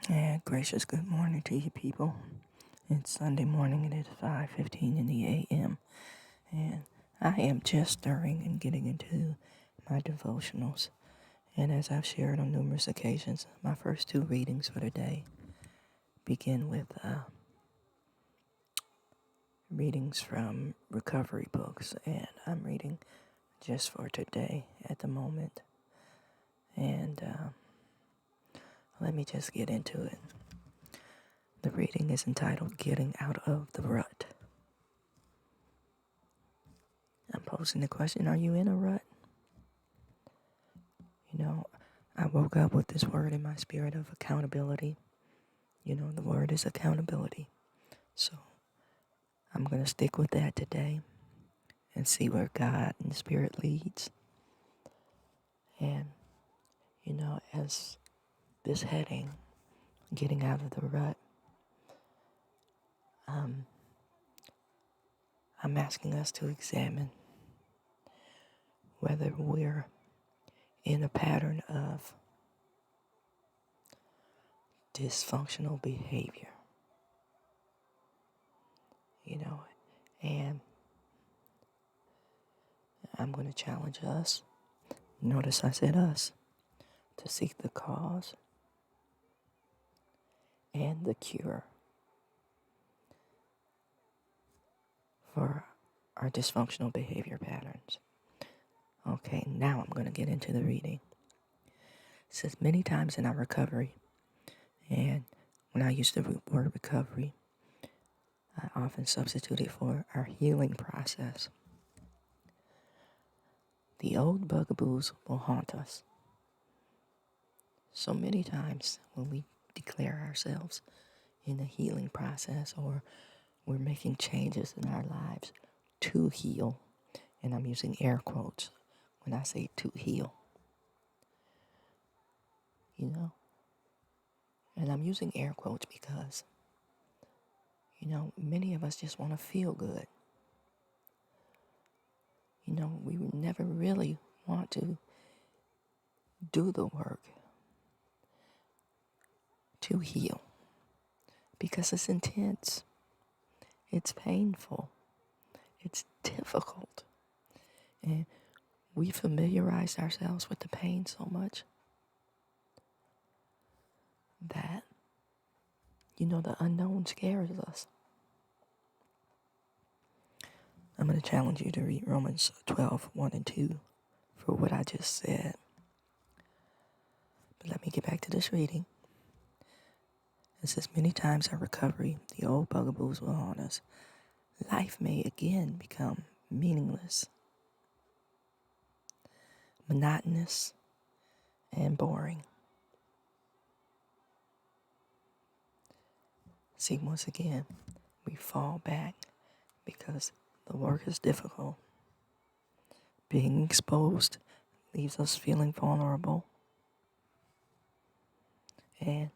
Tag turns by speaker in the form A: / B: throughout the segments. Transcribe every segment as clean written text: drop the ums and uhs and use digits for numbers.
A: And gracious good morning to you people. It's Sunday morning and it's 5:15 in the a.m. And I am just stirring and getting into my devotionals. And as I've shared on numerous occasions, my first two readings for the day begin with readings from recovery books. And I'm reading just for today at the moment. And let me just get into it. The reading is entitled Getting Out of the Rut. I'm posing the question, are you in a rut? I woke up with this word in my spirit of accountability. The word is accountability. So I'm going to stick with that today and see where God and the Spirit leads. And, as this heading, getting out of the rut, I'm asking us to examine whether we're in a pattern of dysfunctional behavior, and I'm going to challenge us. Notice I said us, to seek the cause and the cure for our dysfunctional behavior patterns. Okay, now I'm going to get into the reading. It says, many times in our recovery, and when I use the word recovery, I often substitute it for our healing process. The old bugaboos will haunt us. So many times when we declare ourselves in the healing process, or we're making changes in our lives to heal, and I'm using air quotes when I say to heal, and I'm using air quotes because, many of us just want to feel good. We would never really want to do the work to heal because it's intense, it's painful, it's difficult, and we familiarize ourselves with the pain so much that, the unknown scares us. I'm going to challenge you to read Romans 12:1 and 2 for what I just said. But let me get back to this reading. It says, many times our recovery, the old bugaboos will haunt us. Life may again become meaningless, monotonous, and boring. See, once again, we fall back because the work is difficult. Being exposed leaves us feeling vulnerable. And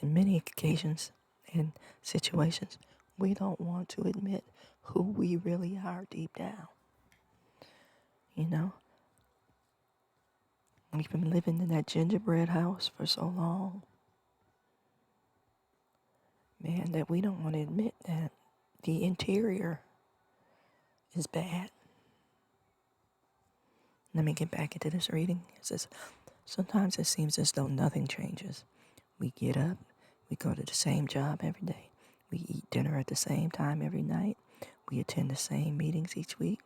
A: in many occasions and situations, we don't want to admit who we really are deep down. We've been living in that gingerbread house for so long, man, that we don't want to admit that the interior is bad. Let me get back into this reading. It says, sometimes it seems as though nothing changes. We get up, we go to the same job every day. We eat dinner at the same time every night. We attend the same meetings each week.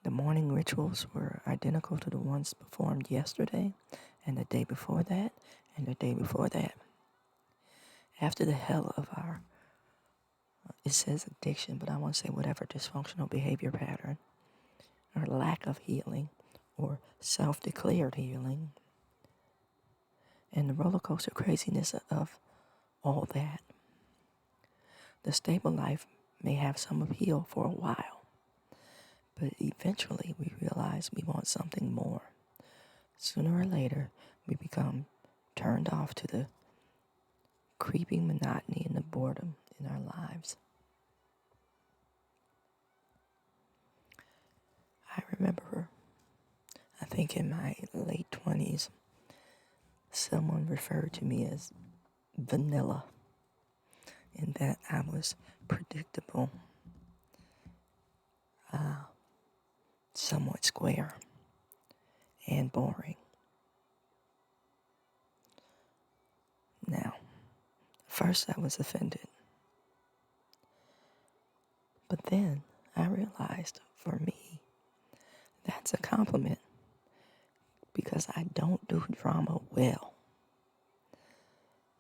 A: The morning rituals were identical to the ones performed yesterday, and the day before that, and the day before that. After the hell of our, it says addiction, but I want to say whatever dysfunctional behavior pattern, or lack of healing, or self-declared healing, and the roller coaster craziness of all that. The stable life may have some appeal for a while, but eventually we realize we want something more. Sooner or later, we become turned off to the creeping monotony and the boredom in our lives. I remember, I think in my late 20s, someone referred to me as vanilla in that I was predictable, somewhat square, and boring. Now, first I was offended, but then I realized for me, that's a compliment because I don't do drama well.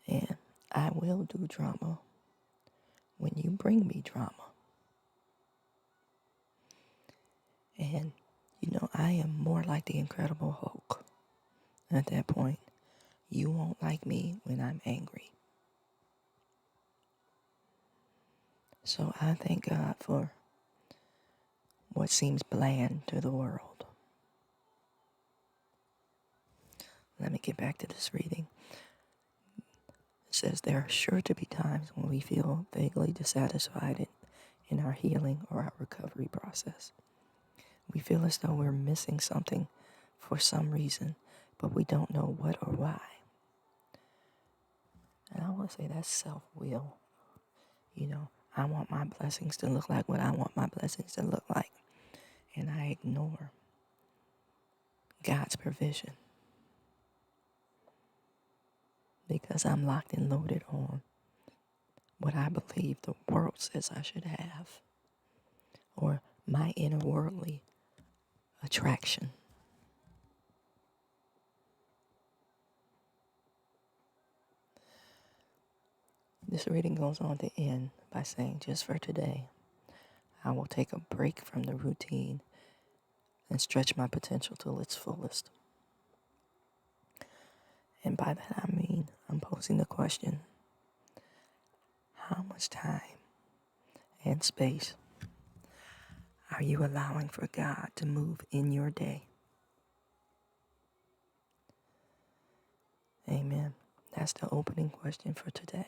A: And I will do drama when you bring me drama. And, I am more like the Incredible Hulk at that point. You won't like me when I'm angry. So I thank God for what seems bland to the world. Let me get back to this reading. It says there are sure to be times when we feel vaguely dissatisfied in our healing or our recovery process. We feel as though we're missing something for some reason, but we don't know what or why. And I want to say that's self-will. I want my blessings to look like what I want my blessings to look like. And I ignore God's provision because I'm locked and loaded on what I believe the world says I should have, or my inner worldly attraction. This reading goes on to end by saying, just for today, I will take a break from the routine and stretch my potential to its fullest. And by that I mean, I'm posing the question, how much time and space are you allowing for God to move in your day? Amen. That's the opening question for today.